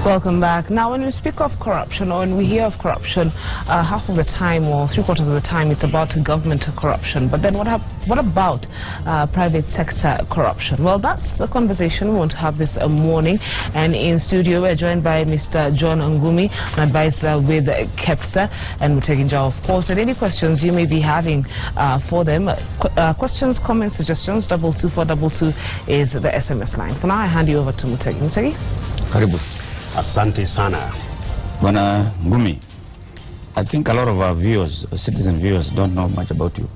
Welcome back. Now, when we speak of corruption, or when we hear of corruption, half of the time or three-quarters of the time it's about government corruption. But then what about private sector corruption? Well, that's the conversation we want to have this morning. And in studio, we're joined by Mr. John Ngumi, an advisor with KEPSA, and we're taking care, of course, and any questions you may be having for them. Questions, comments, suggestions, 22422 is the SMS line. For now, I hand you over to Mutegi. Mutegi? Karibu. Asante sana. Bwana Ngumi, I think a lot of our viewers, citizen viewers, don't know much about you.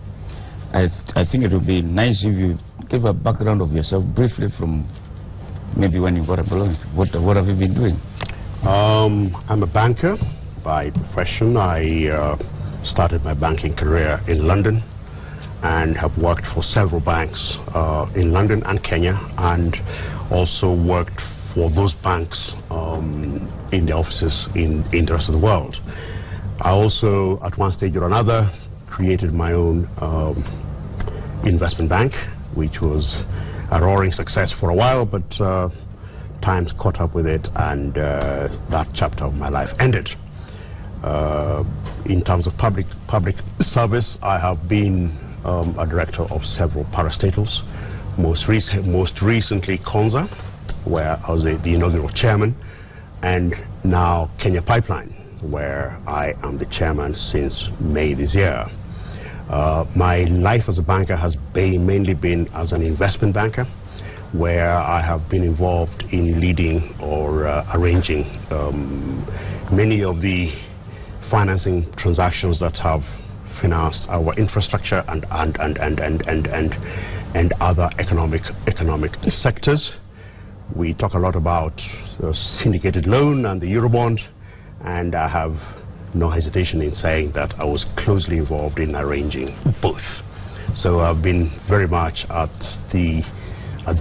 I think it would be nice if you give a background of yourself briefly from maybe when you got employed. What have you been doing? I'm a banker by profession. I started my banking career in London and have worked for several banks in London and Kenya, and also worked for those banks in the offices in the rest of the world. I also, at one stage or another, created my own investment bank, which was a roaring success for a while, but times caught up with it, and that chapter of my life ended. In terms of public service, I have been a director of several parastatals, most recently Konza, where I was the inaugural chairman, and now Kenya Pipeline, where I am the chairman since May this year. My life as a banker has mainly been as an investment banker, where I have been involved in leading or arranging many of the financing transactions that have financed our infrastructure and other economic sectors. We talk a lot about the syndicated loan and the Eurobond, and I have no hesitation in saying that I was closely involved in arranging both. So I've been very much at the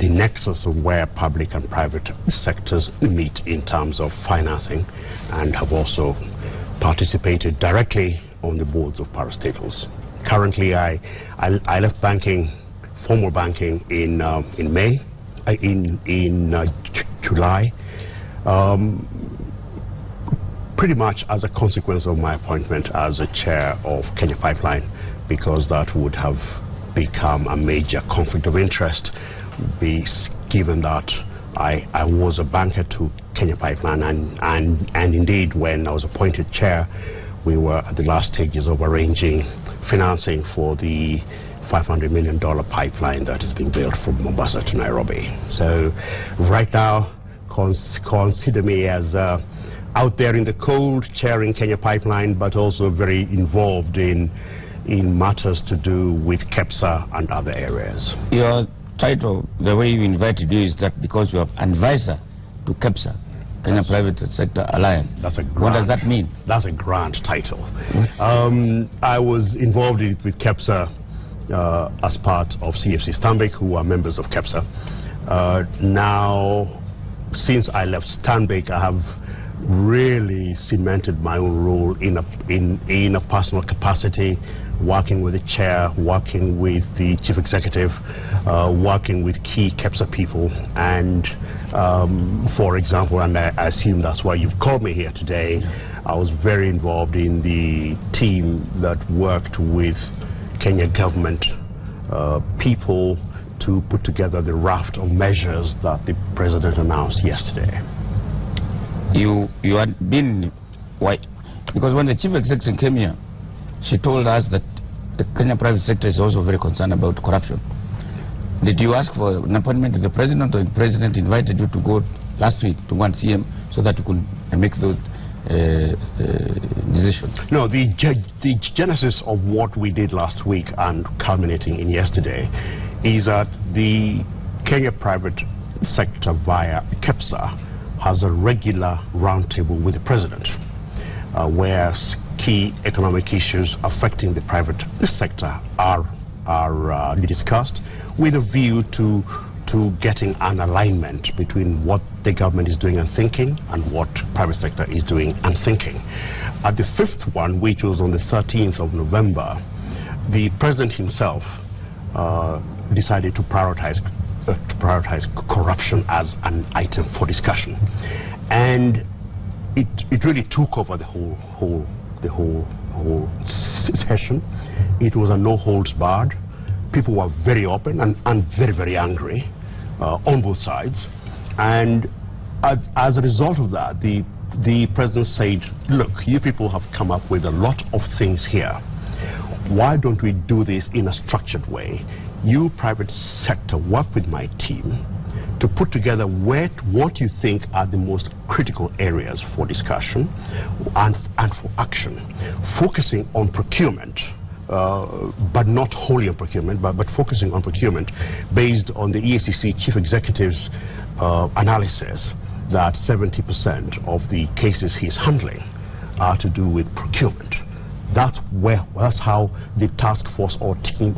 nexus of where public and private sectors meet in terms of financing, and have also participated directly on the boards of parastatals. Currently, I left banking, formal banking, in May. In July, pretty much as a consequence of my appointment as a chair of Kenya Pipeline, because that would have become a major conflict of interest, given that I was a banker to Kenya Pipeline, and indeed when I was appointed chair, we were at the last stages of arranging financing for the $500 million pipeline that is being built from Mombasa to Nairobi. So right now, consider me as out there in the cold, chairing Kenya Pipeline, but also very involved in matters to do with KEPSA and other areas. Your title, the way you invited you, is that because you are advisor to KEPSA, Kenya Private Sector Alliance. What does that mean? That's a grand title. I was involved with KEPSA as part of CFC Stanbic, who are members of KEPSA. Now, since I left Stanbic, I have really cemented my own role in a personal capacity, working with the chair, working with the chief executive, working with key KEPSA people, and for example, and I assume that's why you've called me here today, I was very involved in the team that worked with Kenya government people to put together the raft of measures that the president announced yesterday. You had been white, because when the chief executive came here, she told us that the Kenya private sector is also very concerned about corruption. Did you ask for an appointment to the president, or the president invited you to go last week to one CM so that you could make those decisions? No, the genesis of what we did last week and culminating in yesterday is that the Kenya private sector via KEPSA has a regular roundtable with the president, where key economic issues affecting the private sector are discussed, with a view to getting an alignment between what the government is doing and thinking and what private sector is doing and thinking. At the fifth one, which was on the 13th of November, the president himself decided to prioritize corruption as an item for discussion. And it really took over the whole session. It was a no holds barred. People were very open and very, very angry on both sides. And as a result of that, the president said, look, you people have come up with a lot of things here. Why don't we do this in a structured way? You, private sector, work with my team to put together what you think are the most critical areas for discussion and for action, focusing on procurement, but not wholly on procurement, but focusing on procurement based on the EACC chief executive's analysis that 70% of the cases he's handling are to do with procurement. That's how the task force or team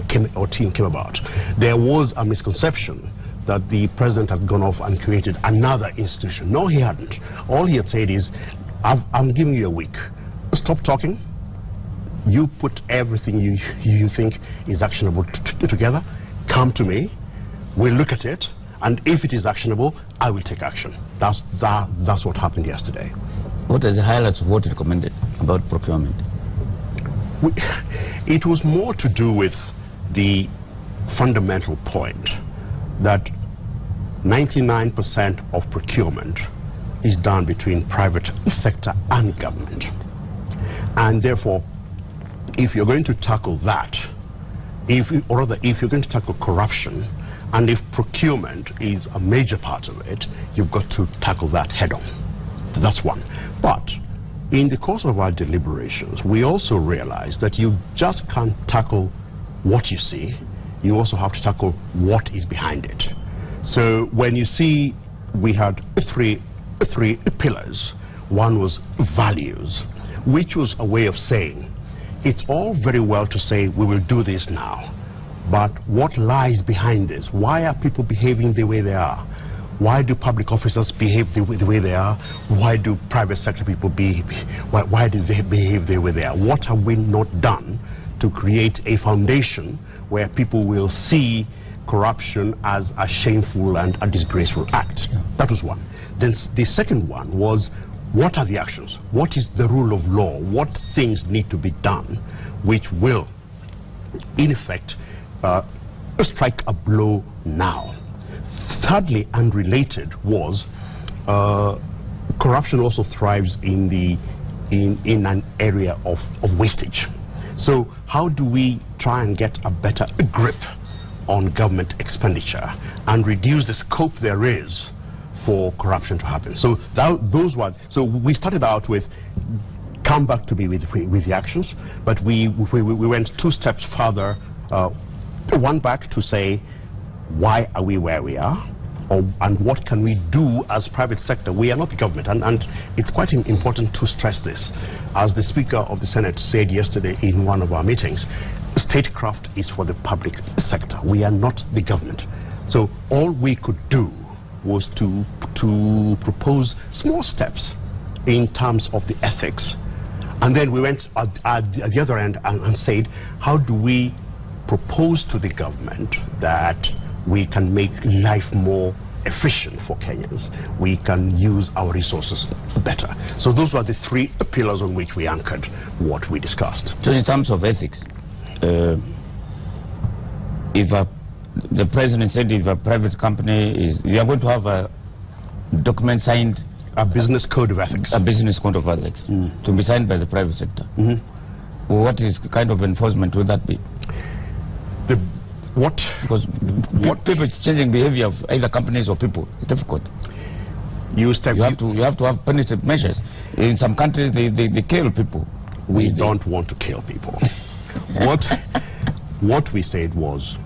came about. There was a misconception that the president had gone off and created another institution. No, he hadn't. All he had said is, I'm giving you a week. Stop talking. You put everything you think is actionable together. Come to me. We'll look at it. And if it is actionable, I will take action. That's what happened yesterday. What are the highlights of what you recommended about procurement? It was more to do with the fundamental point that 99% of procurement is done between private sector and government. And therefore, if you're going to tackle that, if you're going to tackle corruption, and if procurement is a major part of it, you've got to tackle that head on. That's one. But in the course of our deliberations, we also realized that you just can't tackle what you see. You also have to tackle what is behind it. So when you see, we had three pillars. One was values, which was a way of saying, it's all very well to say we will do this now, but what lies behind this? Why are people behaving the way they are? Why do public officers behave the way they are? Why do private sector people behave? Why do they behave the way they are? What have we not done to create a foundation where people will see corruption as a shameful and a disgraceful act? That was one. Then the second one was, what are the actions? What is the rule of law? What things need to be done which will, in effect, strike a blow now? Thirdly, unrelated, was corruption also thrives in an area of wastage. So how do we try and get a better grip on government expenditure and reduce the scope there is for corruption to happen? So those were, so we started out with come back to be with the actions, but we went 2 steps further, one back to say, why are we where we are, and what can we do as private sector? We are not the government, and it's quite important to stress this. As the Speaker of the Senate said yesterday in one of our meetings, statecraft is for the public sector. We are not the government. So all we could do was to propose small steps in terms of the ethics, and then we went at the other end and said, how do we propose to the government that we can make life more efficient for Kenyans? We can use our resources better. So those were the 3 pillars on which we anchored what we discussed. So in terms of ethics, if the president said if a private company is, you are going to have a document signed, a business code of ethics. A business code of ethics to be signed by the private sector. What is kind of enforcement will that be? Because people changing behavior of either companies or people, it's difficult. You have to have punitive measures. In some countries, they kill people. We don't want to kill people. What we said was,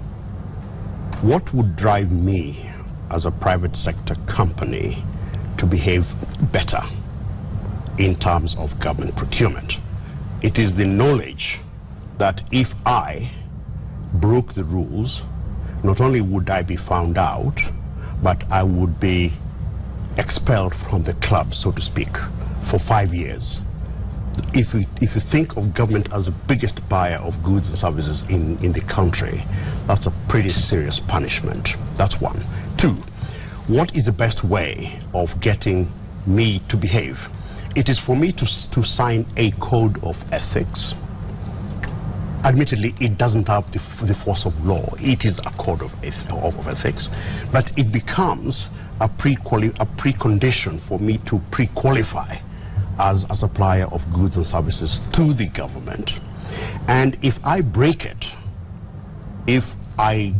what would drive me as a private sector company to behave better in terms of government procurement? It is the knowledge that if I broke the rules, not only would I be found out, but I would be expelled from the club, so to speak, for 5 years. If you think of government as the biggest buyer of goods and services in the country, that's a pretty serious punishment. That's one. 2, what is the best way of getting me to behave. It is for me to sign a code of ethics. Admittedly, it doesn't have the force of law. It is a code of ethics, but it becomes a precondition for me to pre-qualify as a supplier of goods and services to the government. And if I break it, if I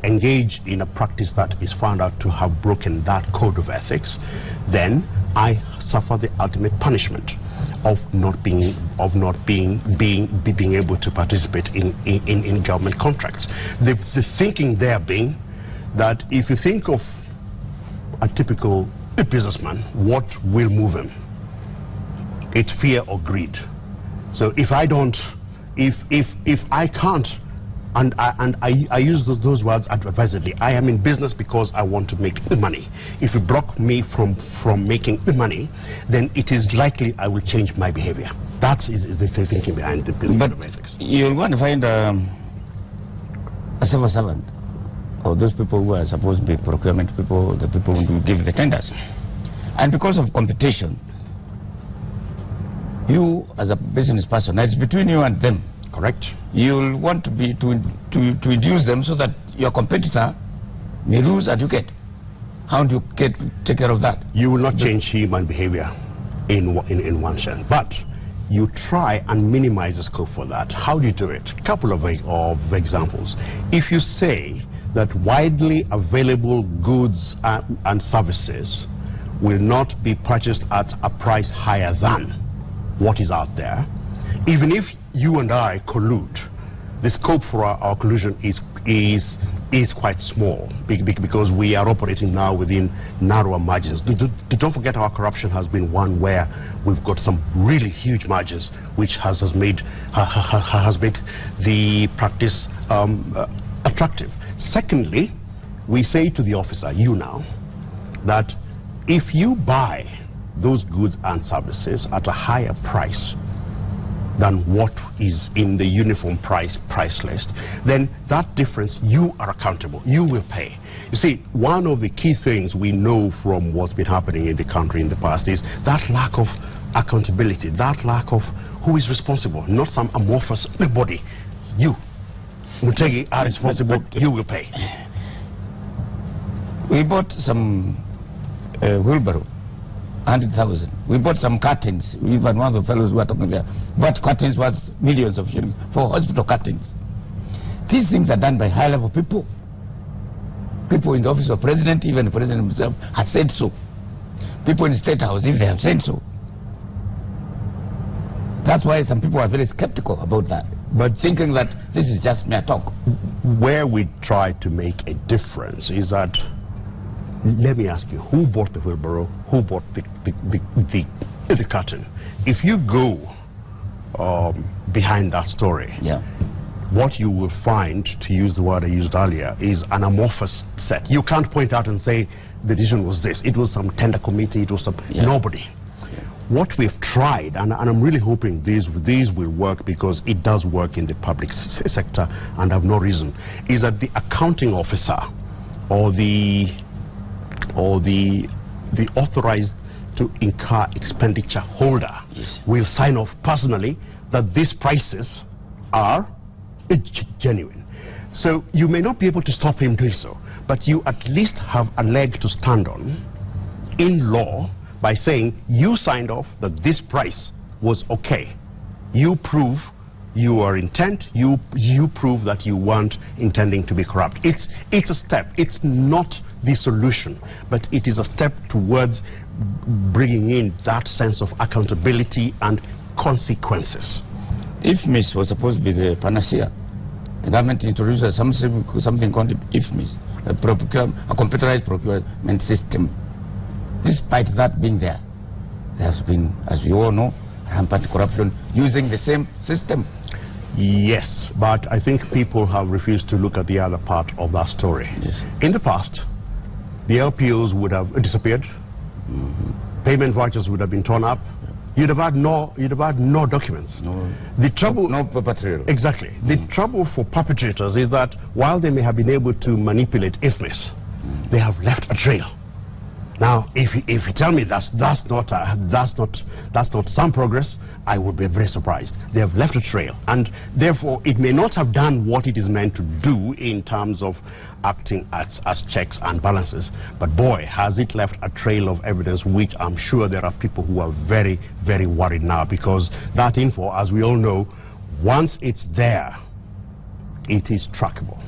engage in a practice that is found out to have broken that code of ethics, then I suffer the ultimate punishment of not being able to participate in government contracts. The thinking there being that if you think of a typical businessman, what will move him? It's fear or greed. So if I don't, if I can't, and I use those words advisedly, I am in business because I want to make the money. If you block me from making the money, then it is likely I will change my behavior. That is the thinking behind the code of ethics. You'll want to find a civil servant, or those people who are supposed to be procurement people, the people who give the tenders. And because of competition, you as a business person, it's between you and them. Correct. You'll want to be to reduce them so that your competitor may lose and you get. How do you take care of that? You will not change human behavior in one sense, but you try and minimize the scope for that. How do you do it? A couple of examples. If you say that widely available goods and services will not be purchased at a price higher than what is out there, even if you and I collude, the scope for our collusion is quite small because we are operating now within narrower margins. Don't forget our corruption has been one where we've got some really huge margins, which has made the practice attractive. Secondly, we say to the officer, you now, that if you buy those goods and services at a higher price than what is in the uniform price list, then that difference you are accountable. You will pay. You see, one of the key things we know from what's been happening in the country in the past is that lack of accountability, that lack of who is responsible, not some amorphous body. You, Mutegi, are responsible. You will pay. We bought some wheelbarrow. 100,000. We bought some curtains. Even one of the fellows who were talking there bought curtains worth millions of shillings for hospital curtains. These things are done by high-level people. People in the office of president, even the president himself, has said so. People in the State House, if they have said so. That's why some people are very skeptical about that, but thinking that this is just mere talk. Where we try to make a difference is that, let me ask you, who bought the wheelbarrow? Who bought the curtain? If you go behind that story, yeah, what you will find, to use the word I used earlier, is an amorphous set. You can't point out and say the decision was this. It was some tender committee. It was some nobody. What we've tried, and I'm really hoping these will work because it does work in the public sector, and I have no reason, is that the accounting officer or the authorized to incur expenditure holder will sign off personally that these prices are genuine. So you may not be able to stop him doing so, but you at least have a leg to stand on in law by saying you signed off that this price was okay. You prove your intent, you prove that you weren't intending to be corrupt. It's a step. It's not the solution, but it is a step towards bringing in that sense of accountability and consequences. IFMIS was supposed to be the panacea. The government introduced something called IFMIS, a computerized procurement system. Despite that being there, there has been, as you all know, rampant corruption using the same system. Yes, but I think people have refused to look at the other part of that story. Yes. In the past, the LPOs would have disappeared. Payment vouchers would have been torn up. You'd have had no documents. The trouble, no paper trail. Exactly. The trouble for perpetrators is that while they may have been able to manipulate IFMIS, they have left a trail. Now, if you tell me that's not some progress, I would be very surprised. They have left a trail, and therefore it may not have done what it is meant to do in terms of acting as checks and balances. But boy, has it left a trail of evidence, which I'm sure there are people who are very, very worried now, because that info, as we all know, once it's there, it is trackable.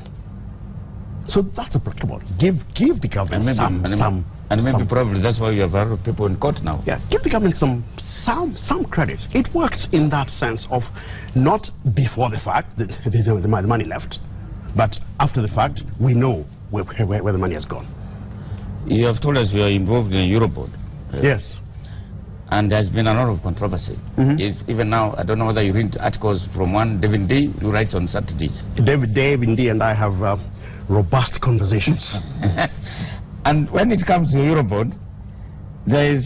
So that's applicable. Give the government probably that's why you have a lot of people in court now. Yeah, give the government some credit. It works in that sense of not before the fact that the money left, but after the fact we know where the money has gone. You have told us you are involved in Eurobond. Yes. And there's been a lot of controversy. Even now, I don't know whether you read articles from one David D, who writes on Saturdays. David D and I have robust conversations. And when it comes to Eurobond, there is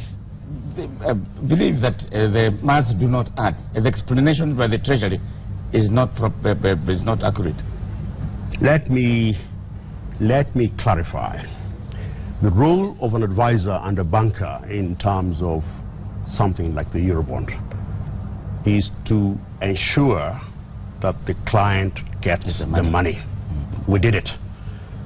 belief that the maths do not add. The explanation by the Treasury is not accurate. Let me clarify. The role of an advisor and a banker in terms of something like the Eurobond is to ensure that the client gets the money. We did it.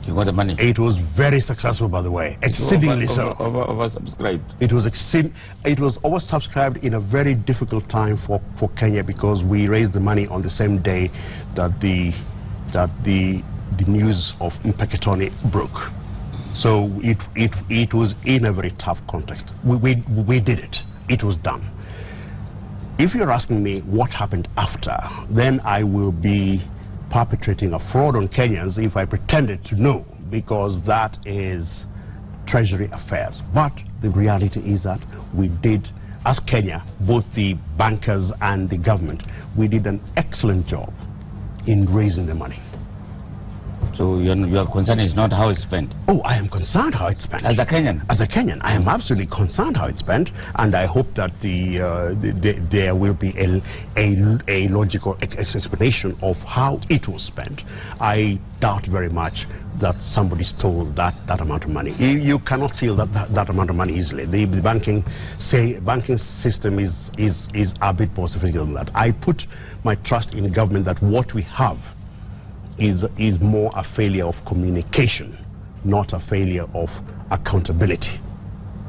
You got the money. It was very successful, by the way, exceedingly so. Oversubscribed. It was oversubscribed in a very difficult time for Kenya, because we raised the money on the same day that the news of Mpeketoni broke. So it was in a very tough context. We did it. It was done. If you're asking me what happened after, then I will be perpetrating a fraud on Kenyans if I pretended to know, because that is Treasury affairs. But the reality is that we did, as Kenya, both the bankers and the government, we did an excellent job in raising the money. So your concern is not how it's spent? Oh, I am concerned how it's spent. As a Kenyan? As a Kenyan, I am absolutely concerned how it's spent, and I hope that there will be a logical explanation of how it was spent. I doubt very much that somebody stole that amount of money. You cannot steal that amount of money easily. The banking system is a bit more sophisticated than that. I put my trust in government that what we have is more a failure of communication, not a failure of accountability.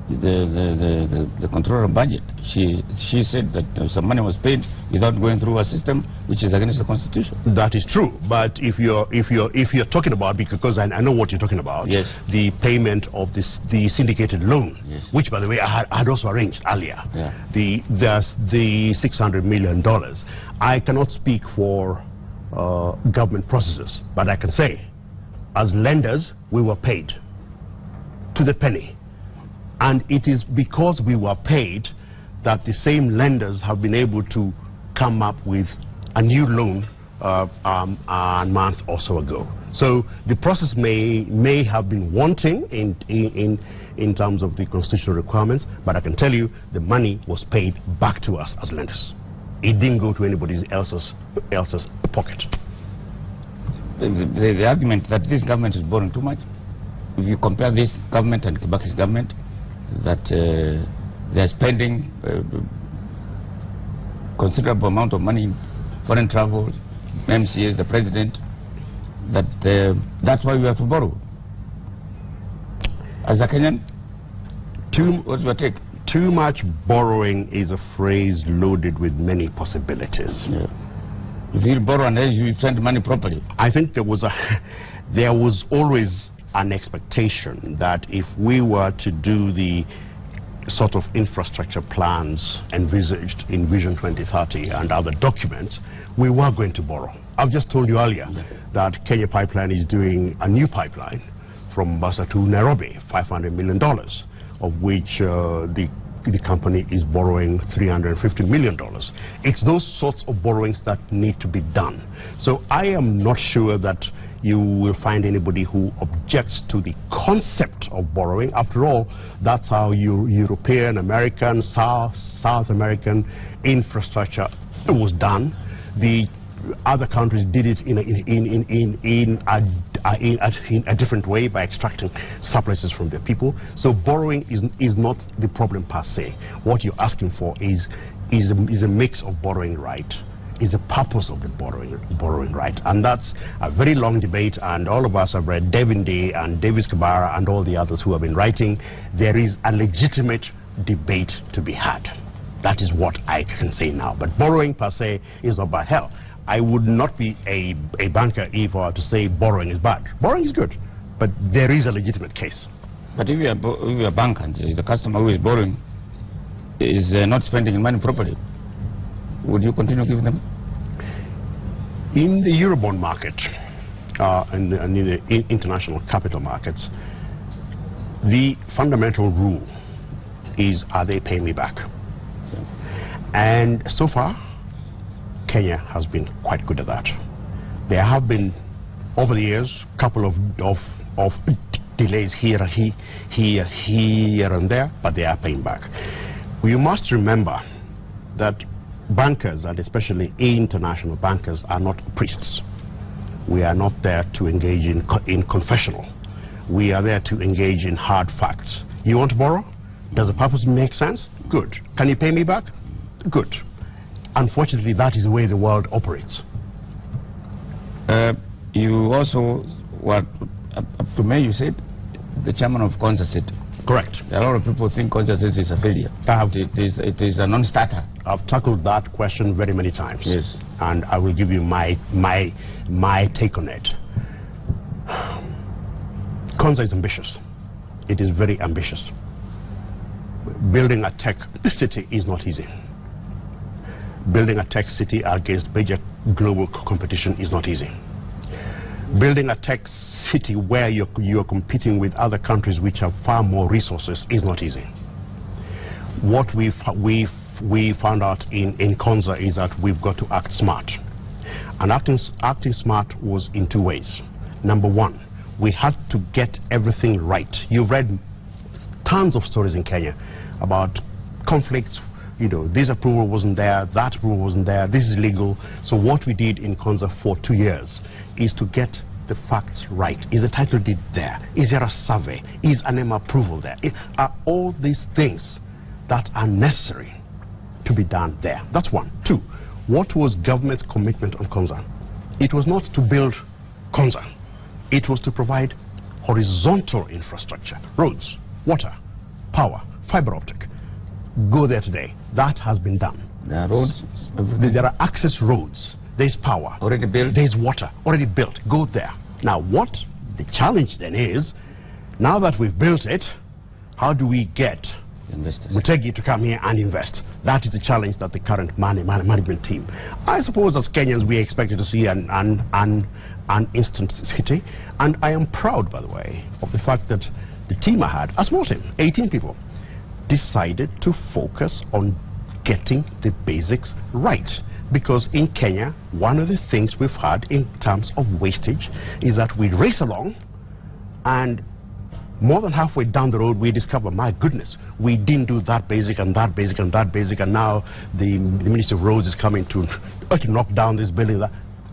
The controller of budget, she said that some money was paid without going through a system which is against the Constitution. That is true, but if you're talking about, because I know what you're talking about, yes, the payment of the syndicated loan, yes, which by the way I had also arranged earlier, yeah, the $600 million. I cannot speak for government processes, but I can say, as lenders, we were paid to the penny, and it is because we were paid that the same lenders have been able to come up with a new loan a month or so ago. So the process may have been wanting in terms of the constitutional requirements, but I can tell you the money was paid back to us as lenders. It didn't go to anybody else's pocket. The argument that this government is borrowing too much, if you compare this government and Kibaki's government, that they are spending considerable amount of money in foreign travel, MCAs, the president, that's why we have to borrow. As a Kenyan, what's your take? Too much borrowing is a phrase loaded with many possibilities. Yeah. If you borrow and then you spend money properly. I think there was always an expectation that if we were to do the sort of infrastructure plans envisaged in Vision 2030 and other documents, we were going to borrow. I've just told you earlier that Kenya Pipeline is doing a new pipeline from Mombasa to Nairobi, $500 million. Of which the company is borrowing $350 million. It's those sorts of borrowings that need to be done. So I am not sure that you will find anybody who objects to the concept of borrowing. After all, that's how European, American, South American infrastructure was done. The other countries did it in a different way by extracting surpluses from their people. So borrowing is not the problem per se. What you're asking for is a mix of borrowing right, is the purpose of the borrowing right. And that's a very long debate, and all of us have read Devin Day and Davis Kabara and all the others who have been writing. There is a legitimate debate to be had. That is what I can say now. But borrowing per se is not bad. Hell, I would not be a banker if I were to say borrowing is bad. Borrowing is good, but there is a legitimate case. But if you are a bank and the customer who is borrowing is not spending money properly, would you continue giving them? In the Eurobond market and in the international capital markets, the fundamental rule is, are they paying me back? And so far, Kenya has been quite good at that. There have been, over the years, a couple of delays here and there, but they are paying back. We must remember that bankers, and especially international bankers, are not priests. We are not there to engage in confessional. We are there to engage in hard facts. You want to borrow? Does the purpose make sense? Good. Can you pay me back? Good. Unfortunately, that is the way the world operates. You also, up to May, you said the chairman of Konza City. Correct. A lot of people think Konza City is a failure. It is a non-starter. I've tackled that question very many times. Yes. And I will give you my take on it. Konza is ambitious. It is very ambitious. Building a tech city is not easy. Building a tech city against major global competition is not easy. Building a tech city where you're competing with other countries which have far more resources is not easy. What we found out in Konza is that we've got to act smart. And acting smart was in two ways. Number one, we had to get everything right. You've read tons of stories in Kenya about conflicts. You know, this approval wasn't there, that approval wasn't there, this is illegal. So what we did in Konza for 2 years is to get the facts right. Is the title deed there? Is there a survey? Is an M approval there? Are all these things that are necessary to be done there? That's one. Two, what was government's commitment on Konza? It was not to build Konza. It was to provide horizontal infrastructure, roads, water, power, fiber optic. Go there today. That has been done. There are roads. There are access roads. There's power. Already built. There's water. Already built. Go there. Now, what the challenge then is, now that we've built it, how do we get investors, Mutegi, to come here and invest? That is the challenge that the current management team. I suppose as Kenyans we expected to see an instant city, and I am proud, by the way, of the fact that the team I had, a small team, 18 people, decided to focus on getting the basics right. Because in Kenya, one of the things we've had in terms of wastage is that we race along, and more than halfway down the road we discover, my goodness, we didn't do that basic and that basic and that basic, and now the Ministry of Roads is coming to knock down this building.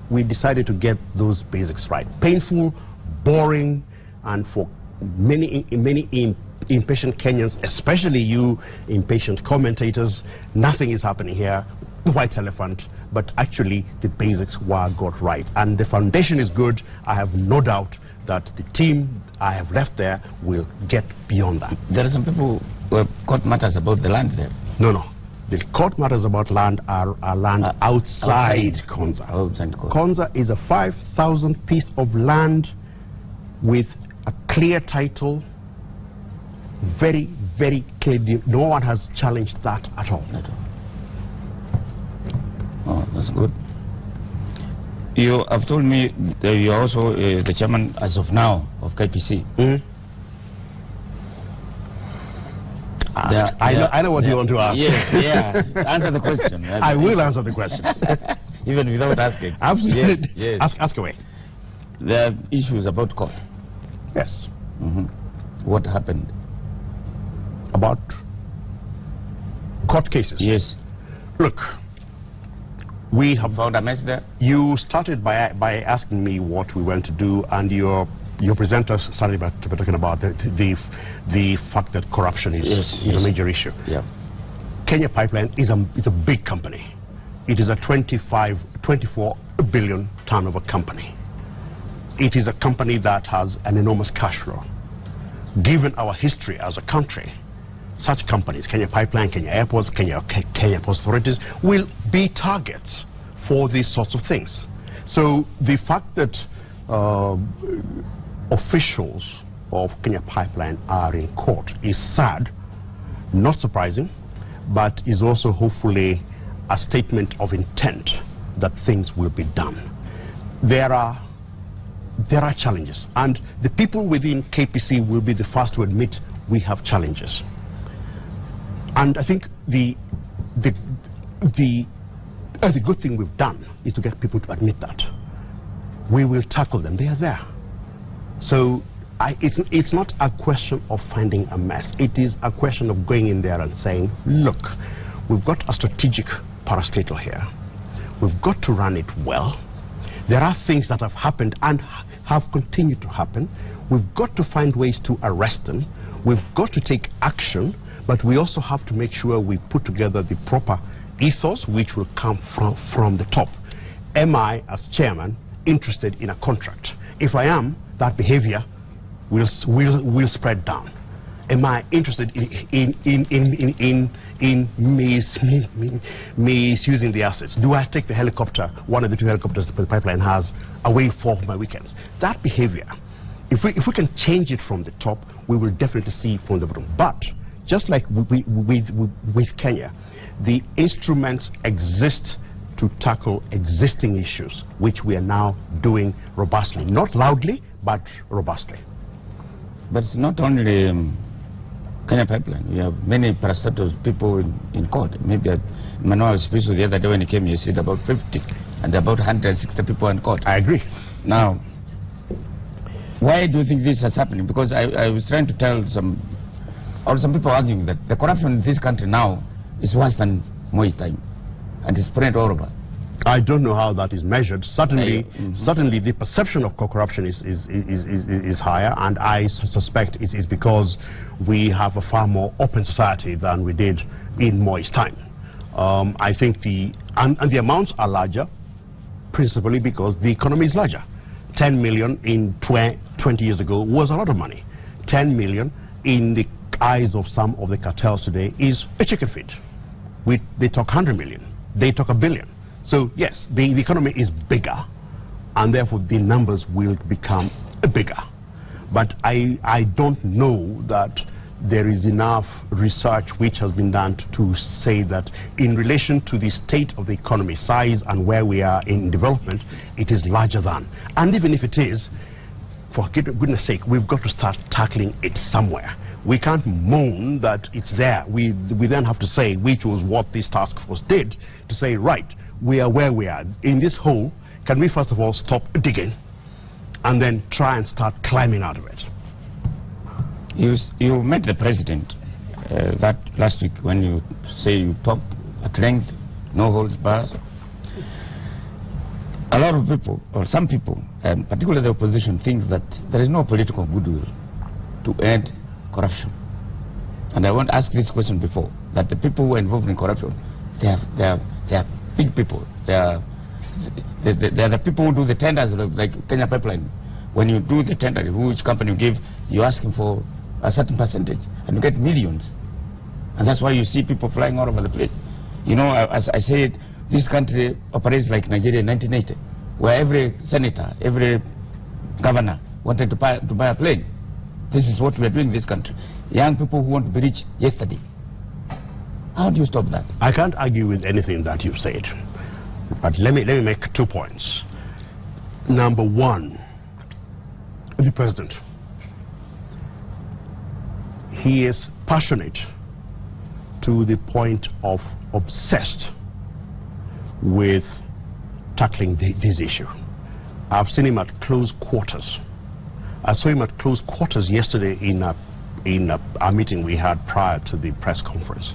We decided to get those basics right. Painful, boring, and for many impatient Kenyans, especially you impatient commentators, nothing is happening here, white elephant. But actually the basics were got right, and the foundation is good. I have no doubt that the team I have left there will get beyond that. There are some people who have court matters about the land there. No. The court matters about land are land outside Konza. Konza is a 5,000 piece of land with a clear title, very, very clear. No one has challenged that at all. Oh, that's good. You have told me that you are also the chairman as of now of KPC. I know what you want to ask. Yeah. Answer the question. I will answer the question. Even without asking. Absolutely. Yes. Ask away. There are issues about court. Yes. What happened? About court cases? Yes. Look, We have found a mess there. You started by asking me what we went to do, and your presenters started by talking about the fact that corruption is a major issue. Yeah. Kenya Pipeline is a big company. It is a 24 billion turnover company. It is a company that has an enormous cash flow. Given our history as a country, such companies, Kenya Pipeline, Kenya Airports, Kenya Post Authorities, will be targets for these sorts of things. So the fact that officials of Kenya Pipeline are in court is sad, not surprising, but is also hopefully a statement of intent that things will be done. There are challenges, and the people within KPC will be the first to admit we have challenges. And I think the good thing we've done is to get people to admit that. We will tackle them. They are there. So it's not a question of finding a mess. It is a question of going in there and saying, look, we've got a strategic parastatal here. We've got to run it well. There are things that have happened and have continued to happen. We've got to find ways to arrest them. We've got to take action, but we also have to make sure we put together the proper ethos which will come from the top. Am I, as chairman, interested in a contract? If I am, that behavior will spread down. Am I interested in misusing the assets? Do I take the helicopter, one of the two helicopters the pipeline has, away for my weekends? That behavior, if we can change it from the top, we will definitely see from the bottom. But just like with Kenya, the instruments exist to tackle existing issues, which we are now doing robustly. Not loudly, but robustly. But it's not only Kenya Pipeline. We have many parastatals people in court. Maybe Manuel speaks the other day when he came, he said about 50, and about 160 people in court. I agree. Now, why do you think this is happening? Because I was trying to tell some people arguing that the corruption in this country now is worse than Moi's time, and it's spread all over. I don't know how that is measured. Certainly, certainly the perception of corruption is higher, and I suspect it is because we have a far more open society than we did in Moi's time. I think the amounts are larger, principally because the economy is larger. 10 million in 20 years ago was a lot of money. 10 million in the eyes of some of the cartels today is a chicken feed. They talk 100 million. They talk a billion. So yes, the economy is bigger, and therefore the numbers will become bigger. But I don't know that there is enough research which has been done to say that in relation to the state of the economy, size and where we are in development, it is larger than. And even if it is, for goodness sake, we've got to start tackling it somewhere. We can't moan that it's there. We then have to say, which was what this task force did, to say, right, we are where we are. In this hole, can we first of all stop digging and then try and start climbing out of it? You met the president that last week when you say you talked at length, no holds barred. A lot of people, or some people, particularly the opposition, think that there is no political goodwill to end corruption. And I want to ask this question before, that the people who are involved in corruption, they are big people. They are the people who do the tenders, like Kenya Pipeline. When you do the tender, which company you give, you're asking for a certain percentage, and you get millions. And that's why you see people flying all over the place. You know, as I said, this country operates like Nigeria in 1980, where every senator, every governor wanted to buy a plane. This is what we are doing in this country. Young people who want to be rich yesterday. How do you stop that? I can't argue with anything that you've said, but let me make 2 points. Number one, the president. He is passionate to the point of obsessed with tackling this issue. I've seen him at close quarters. I saw him at close quarters yesterday in a meeting we had prior to the press conference,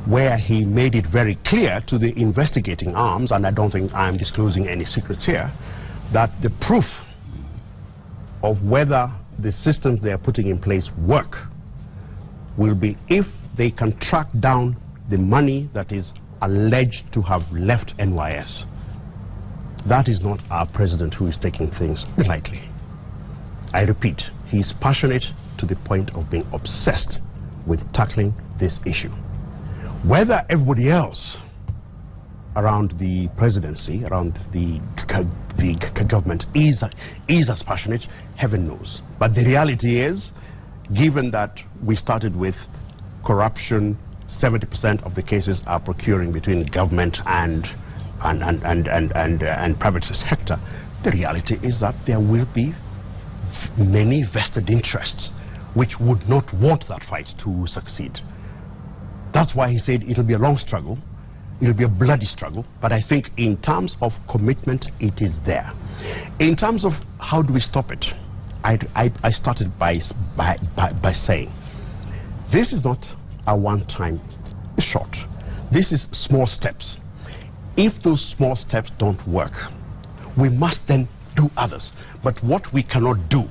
where he made it very clear to the investigating arms, and I don't think I'm disclosing any secrets here, that the proof of whether the systems they are putting in place work will be if they can track down the money that is alleged to have left NYS. That is not our president who is taking things lightly. I repeat, he is passionate to the point of being obsessed with tackling this issue. Whether everybody else around the presidency, around the government is as passionate, heaven knows. But the reality is, given that we started with corruption, 70% of the cases are procuring between government and private sector, the reality is that there will be many vested interests which would not want that fight to succeed. That's why he said it'll be a long struggle, it'll be a bloody struggle, but I think in terms of commitment, it is there. In terms of how do we stop it, I started by saying, this is not a one-time shot. This is small steps. If those small steps don't work, we must then do others. But what we cannot do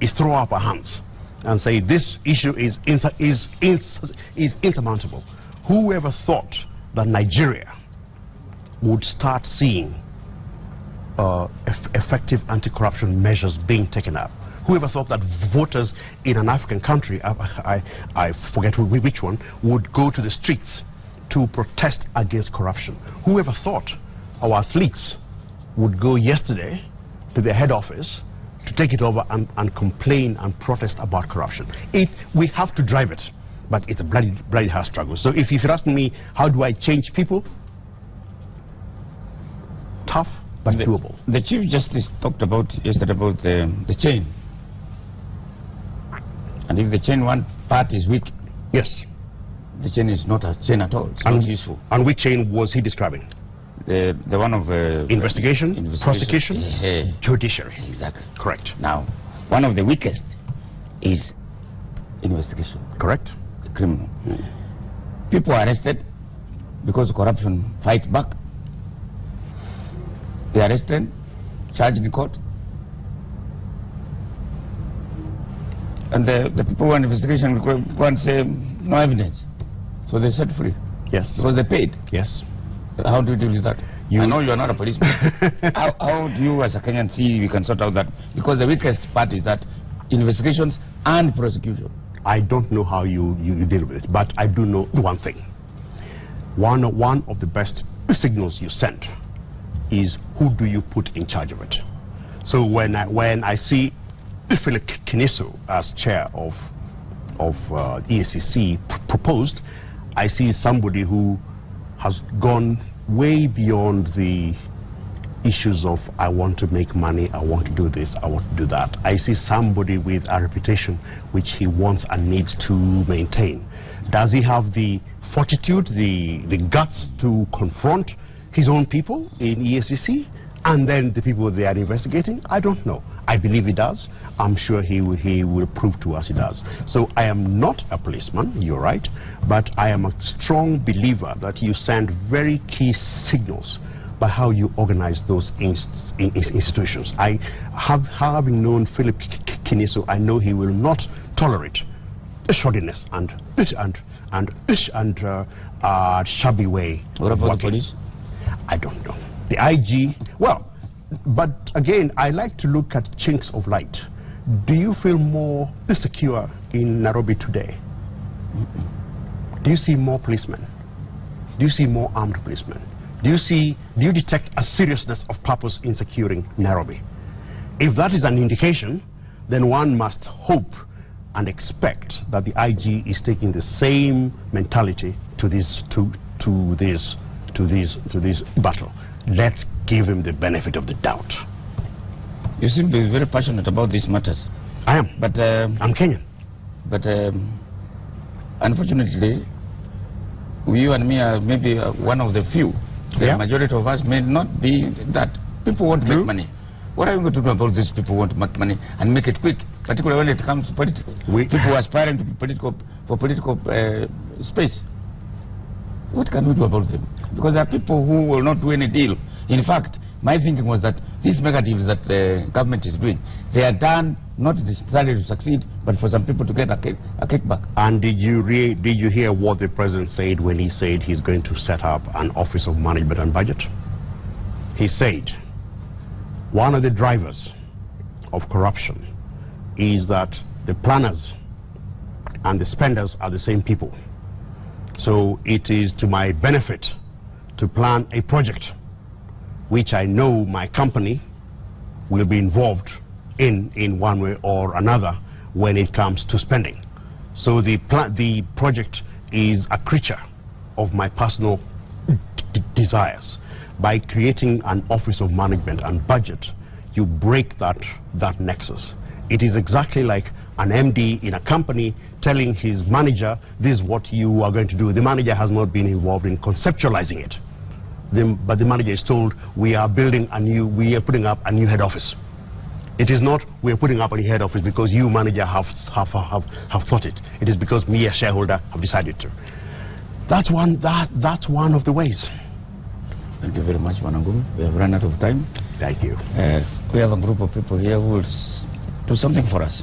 is throw up our hands and say this issue is insurmountable. Whoever thought that Nigeria would start seeing effective anti-corruption measures being taken up? Whoever thought that voters in an African country, I forget which one, would go to the streets to protest against corruption? Whoever thought our athletes would go yesterday to their head office to take it over and complain and protest about corruption? We have to drive it, but it's a bloody hard struggle. So if you're asking me, how do I change people? Tough, but doable. The Chief Justice talked about yesterday about the chain. And if the chain one part is weak, yes, the chain is not a chain at all. It's not useful. And which chain was he describing? The one of investigation, prosecution, judiciary. Exactly. Correct. Now, one of the weakest is investigation. Correct. The criminal. People are arrested because corruption fights back. They are arrested, charged in court, and the people who are investigation go and say no evidence, so they set free. Yes. Because they paid. Yes. How do you deal with that? I know you are not a policeman. how do you as a Kenyan see you can sort out that? Because the weakest part is that investigations and prosecution. I don't know how you deal with it, but I do know one thing. One of the best signals you send is who do you put in charge of it. So when I see Philip Kiniso as chair of EACC proposed, I see somebody who has gone way beyond the issues of I want to make money, I want to do this, I want to do that. I see somebody with a reputation which he wants and needs to maintain. Does he have the fortitude, the guts to confront his own people in EACC and then the people they are investigating? I don't know. I believe he does. I'm sure he will prove to us he does. So I am not a policeman, you're right, but I am a strong believer that you send very key signals by how you organize those institutions. Having known Philip Kiniso, I know he will not tolerate shoddiness and shabby way. What about the police? I don't know. The IG, well, but again, I like to look at chinks of light. Do you feel more secure in Nairobi today? Do you see more policemen? Do you see more armed policemen? Do you detect a seriousness of purpose in securing Nairobi? If that is an indication, then one must hope and expect that the IG is taking the same mentality to this battle. Let's give him the benefit of the doubt. You seem to be very passionate about these matters. I am. But I'm Kenyan. But unfortunately, you and me are maybe one of the few. The majority of us may not be that. People want to make money. What are you going to do about these people who want to make money and make it quick, particularly when it comes to politics? People who are aspiring to be political space. What can we do about them? Because there are people who will not do any deal. In fact, my thinking was that these mega deals that the government is doing, they are done not necessarily to succeed, but for some people to get a kickback. And did you hear what the president said when he said he's going to set up an Office of Management and Budget? He said one of the drivers of corruption is that the planners and the spenders are the same people. So it is to my benefit to plan a project which I know my company will be involved in one way or another when it comes to spending. So the project is a creature of my personal desires. By creating an Office of Management and Budget, you break that nexus. It is exactly like an MD in a company telling his manager, this is what you are going to do. The manager has not been involved in conceptualizing it. But the manager is told, we are putting up a new head office. It is not, we are putting up a new head office because you, manager, have thought it. It is because me, as shareholder, have decided to. That's one of the ways. Thank you very much, Wanangum. We have run out of time. Thank you. We have a group of people here who will do something for us.